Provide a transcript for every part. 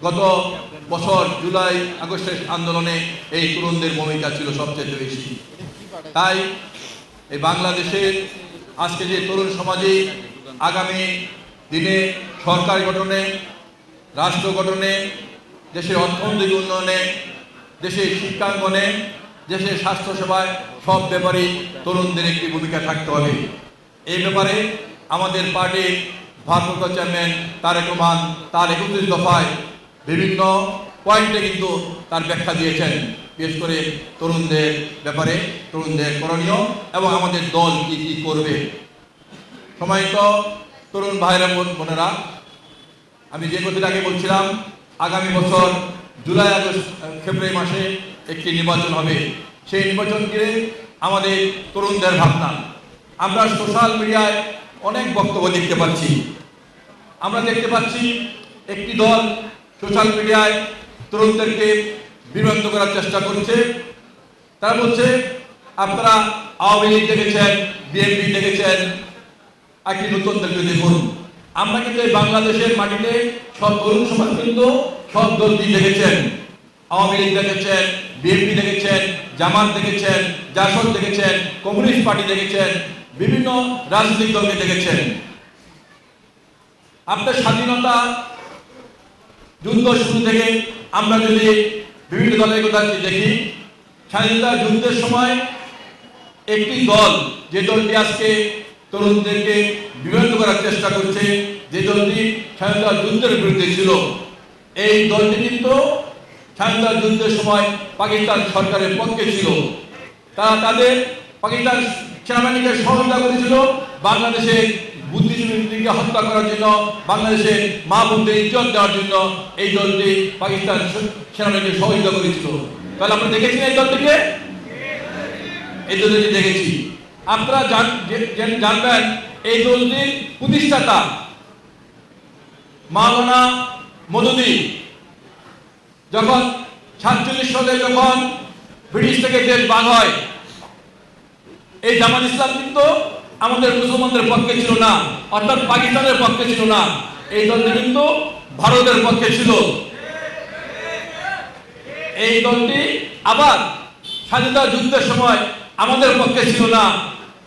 গত বছর জুলাই আগস্টের আন্দোলনে এই তরুণদের ভূমিকা ছিল সবচেয়ে বেশি। তাই এই বাংলাদেশের আজকে যে তরুণ সমাজে আগামী দিনে সরকার গঠনে, রাষ্ট্র গঠনে, দেশের অর্থনৈতিক উন্নয়নে, দেশের শিক্ষাঙ্গনে, দেশের স্বাস্থ্যসেবায় সব ব্যাপারেই তরুণদের একটি ভূমিকা থাকতে হবে। এই ব্যাপারে আমাদের পার্টির ভারপ্রাপ্ত চেয়ারম্যান তারেক রহমান তার 31 দফায় বিভিন্ন পয়েন্টে কিন্তু তার ব্যাখ্যা দিয়েছেন, বিশেষ করে তরুণদের ব্যাপারে, তরুণদের করণীয় এবং আমাদের দল কি কি করবে। সম্মানিত তরুণ ভাইরা বোনেরা, আমি যে কথাটা আগে বলছিলাম, আগামী বছর জুলাই আগস্ট ফেব্রুয়ারি মাসে একটি নির্বাচন হবে। সেই নির্বাচনকে আমাদের তরুণদের ভাবনা। আমরা সোশ্যাল মিডিয়ায় অনেক বক্তব্য দেখতে পাচ্ছি। আমরা দেখতে পাচ্ছি একটি দল সোশ্যাল মিডিয়ায় তরুণদেরকে বিভ্রান্ত করার চেষ্টা করছে। তারা বলছে, আপনারা আওয়ামী লীগ দেখেছেন, বিএনপি দেখেছেন, একটি নতুনদেরকে দেখুন। আমরা কিন্তু এই বাংলাদেশের মাটিতে সব তরুণ সমাজ কিন্তু সব দলটি দেখেছেন। আওয়ামী লীগ দেখেছেন, বিএনপি দেখেছেন, জামাত দেখেছেন, জাসদ দেখেছেন, কমিউনিস্ট পার্টি দেখেছেন, বিভিন্ন রাজনৈতিক দলকে দেখেছেন। আপনার স্বাধীনতা যুদ্ধ শুরু থেকে আমরা যদি বিভিন্ন দলের কথা দেখি, স্বাধীনতা যুদ্ধের সময় একটি দল, যে দলটি আজকে তরুণদেরকে বিভ্রান্ত করার চেষ্টা করছে, যে দলটি স্বাধীনতা যুদ্ধের বিরুদ্ধে ছিল, এই দলটি কিন্তু স্বাধীনতা যুদ্ধের সময় পাকিস্তান সরকারের পক্ষে ছিল। তারা তাদের পাকিস্তান সেনাবাহিনীকে সহযোগিতা করেছিল বাংলাদেশের বুদ্ধিজীবীদেরকে হত্যা করার জন্য, বাংলাদেশের মা বোনদের ইজ্জত দেওয়ার জন্য এই দলটি পাকিস্তান সেনাবাহিনীকে সহযোগিতা করেছিল। তাহলে আপনি দেখেছেন এই দলটিকে? এই দলটি দেখেছি। আপনারা জানবেন এই দলটির প্রতিষ্ঠাতা মাওলানা মওদুদী যখন 47 সালে যখন ব্রিটিশ থেকে দেশ ভাগ হয়, এই জামাত ইসলাম কিন্তু আমাদের মুসলমানদের পক্ষে ছিল না, অর্থাৎ পাকিস্তানের পক্ষে ছিল না। এই দলটি কিন্তু ভারতের পক্ষে ছিল। এই দলটি আবার স্বাধীনতা যুদ্ধের সময় আমাদের পক্ষে ছিল না,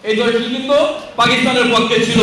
এই দলটি কিন্তু পাকিস্তানের পক্ষে ছিল।